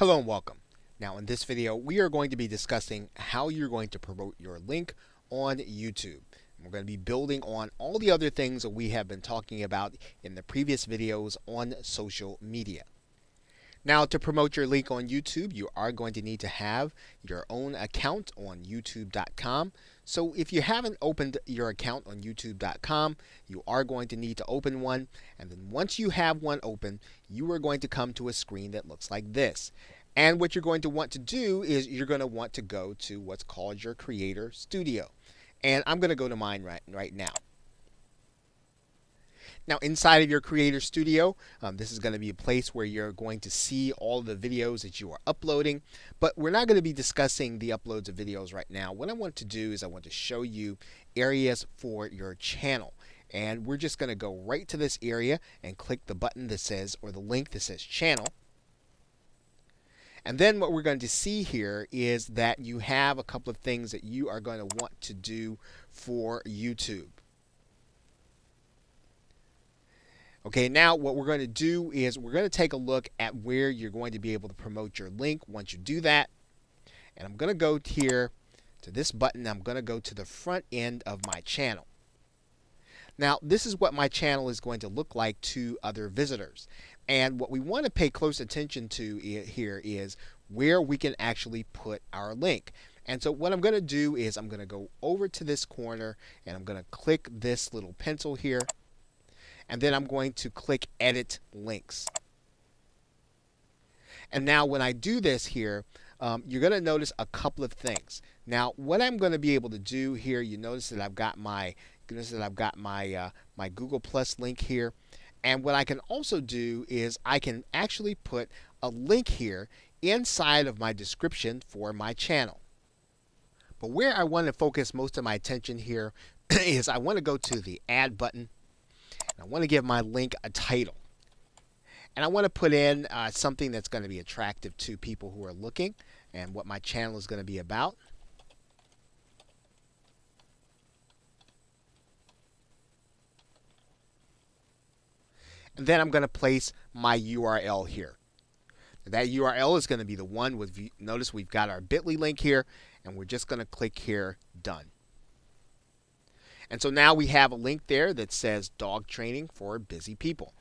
Hello and welcome. Now in this video we are going to be discussing how you're going to promote your link on YouTube. We're going to be building on all the other things that we have been talking about in the previous videos on social media. Now to promote your link on YouTube, you are going to need to have your own account on youtube.com. So if you haven't opened your account on youtube.com, you are going to need to open one. And then once you have one open, you are going to come to a screen that looks like this. And what you're going to want to do is you're going to want to go to what's called your Creator Studio. And I'm going to go to mine right now. Now inside of your Creator Studio, this is going to be a place where you're going to see all the videos that you are uploading, but we're not going to be discussing the uploads of videos right now. What I want to do is I want to show you areas for your channel. And we're just going to go right to this area and click the button that says, or the link that says channel. And then what we're going to see here is that you have a couple of things that you are going to want to do for YouTube. Okay, now what we're going to do is we're going to take a look at where you're going to be able to promote your link once you do that. And I'm going to go here to this button. I'm going to go to the front end of my channel. Now, this is what my channel is going to look like to other visitors. And what we want to pay close attention to here is where we can actually put our link. And so what I'm going to do is I'm going to go over to this corner and I'm going to click this little pencil here. And then I'm going to click Edit Links. And now when I do this here, you're going to notice a couple of things. Now what I'm going to be able to do here, you notice that I've got my my Google Plus link here. And what I can also do is I can actually put a link here inside of my description for my channel. But where I want to focus most of my attention here is I want to go to the Add button. I want to give my link a title. And I want to put in something that's going to be attractive to people who are looking and what my channel is going to be about. And then I'm going to place my URL here. That URL is going to be the one with, notice we've got our bit.ly link here, and we're just going to click here, Done. And so now we have a link there that says dog training for busy people.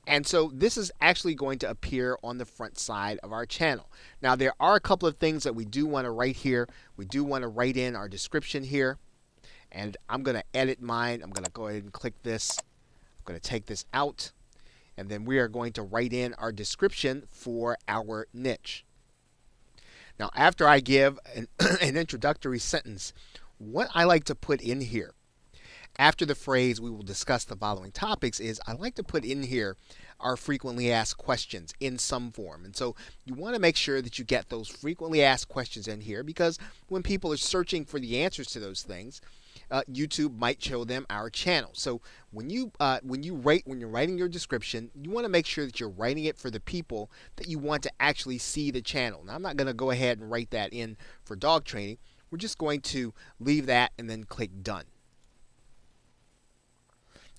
And so this is actually going to appear on the front side of our channel. Now there are a couple of things that we do want to write here. We do want to write in our description here. And I'm going to edit mine. I'm going to go ahead and click this. I'm going to take this out. And then we are going to write in our description for our niche. Now after I give an introductory sentence, what I like to put in here after the phrase "we will discuss the following topics" is I like to put in here our frequently asked questions in some form. And so you want to make sure that you get those frequently asked questions in here, because when people are searching for the answers to those things, YouTube might show them our channel. So when you're writing your description, you want to make sure that you're writing it for the people that you want to actually see the channel. Now I'm not going to go ahead and write that in for dog training. We're just going to leave that and then click Done.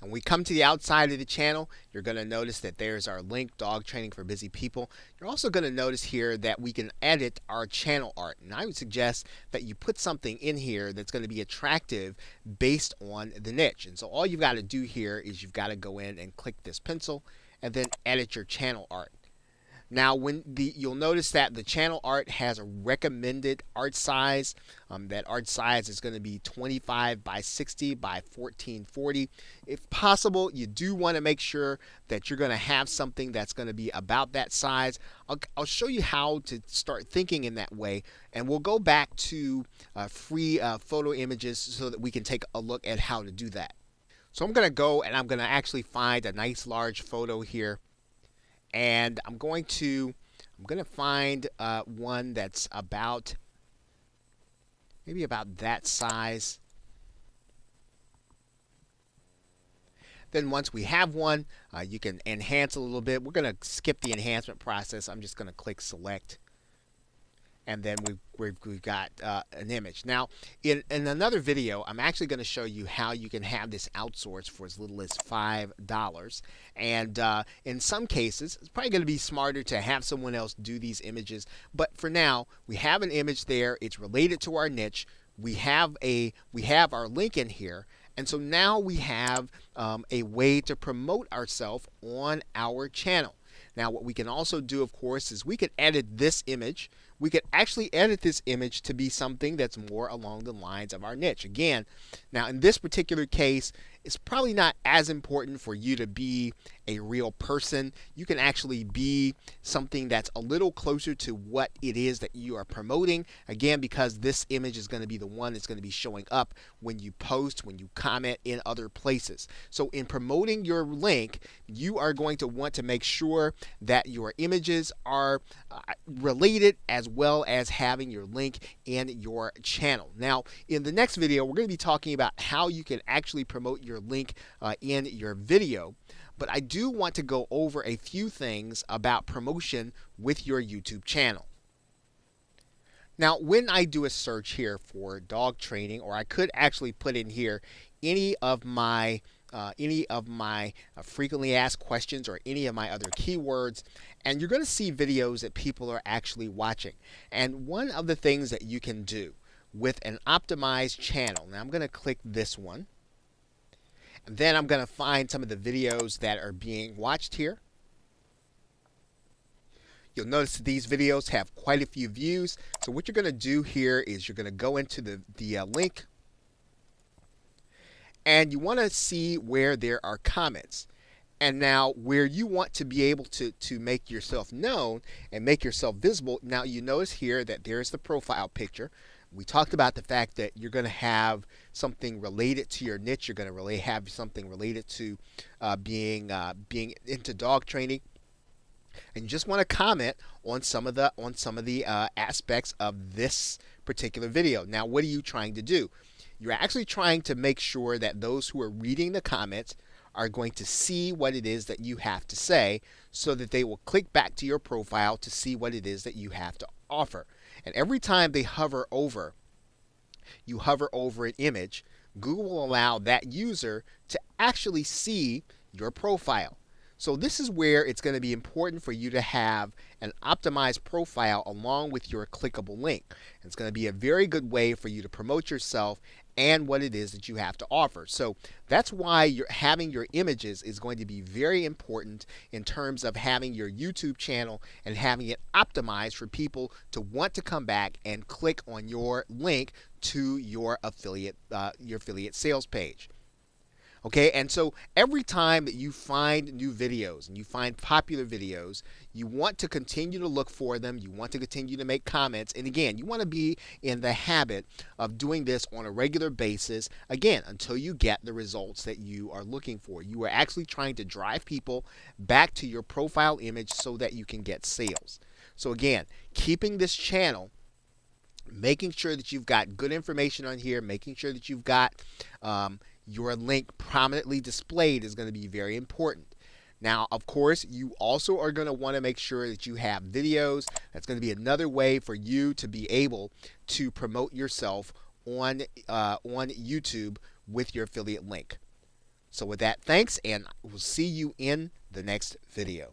And when we come to the outside of the channel, you're going to notice that there's our link, Dog Training for Busy People. You're also going to notice here that we can edit our channel art. And I would suggest that you put something in here that's going to be attractive based on the niche. And so all you've got to do here is you've got to go in and click this pencil and then edit your channel art. Now you'll notice that the channel art has a recommended art size. That art size is going to be 25 by 60 by 1440. If possible, you do want to make sure that you're going to have something that's going to be about that size. I'll show you how to start thinking in that way, and we'll go back to free photo images so that we can take a look at how to do that. So I'm going to go and I'm going to actually find a nice large photo here. And I'm going to find one that's about maybe about that size. Then once we have one, you can enhance a little bit. We're going to skip the enhancement process. I'm just going to click Select. and then we've got an image. Now, in another video, I'm actually going to show you how you can have this outsourced for as little as $5. And in some cases, it's probably going to be smarter to have someone else do these images. But for now, we have an image there. It's related to our niche. We have our link in here. And so now we have a way to promote ourselves on our channel. Now, what we can also do, of course, is we could edit this image. We could actually edit this image to be something that's more along the lines of our niche. Again, now in this particular case, it's probably not as important for you to be a real person. You can actually be something that's a little closer to what it is that you are promoting. Again, because this image is going to be the one that's going to be showing up when you post, when you comment in other places. So in promoting your link, you are going to want to make sure that your images are related as well as having your link in your channel. Now, in the next video, we're going to be talking about how you can actually promote your link in your video. But I do want to go over a few things about promotion with your YouTube channel. Now, when I do a search here for dog training, or I could actually put in here any of my frequently asked questions or any of my other keywords, and you're going to see videos that people are actually watching. And one of the things that you can do with an optimized channel, now I'm going to click this one, and then I'm going to find some of the videos that are being watched here. You'll notice that these videos have quite a few views. So what you're going to do here is you're going to go into the link, and you want to see where there are comments. And now where you want to be able to make yourself known and make yourself visible, now you notice here that there's the profile picture. We talked about the fact that you're going to have something related to your niche. You're going to really have something related to being into dog training, and you just want to comment on some of the aspects of this particular video. Now, what are you trying to do? You're actually trying to make sure that those who are reading the comments are going to see what it is that you have to say, so that they will click back to your profile to see what it is that you have to offer. And every time they hover over an image, Google will allow that user to actually see your profile. So this is where it's going to be important for you to have an optimized profile along with your clickable link. It's going to be a very good way for you to promote yourself and what it is that you have to offer. So that's why having your images is going to be very important in terms of having your YouTube channel and having it optimized for people to want to come back and click on your link to your affiliate sales page. Okay, and so every time that you find new videos and you find popular videos, you want to continue to look for them. You want to continue to make comments. And again, you want to be in the habit of doing this on a regular basis, again, until you get the results that you are looking for. You are actually trying to drive people back to your profile image so that you can get sales. So again, keeping this channel, making sure that you've got good information on here, making sure that you've got your link prominently displayed is going to be very important. Now, of course, you also are going to want to make sure that you have videos. That's going to be another way for you to be able to promote yourself on YouTube with your affiliate link. So with that, thanks, and we'll see you in the next video.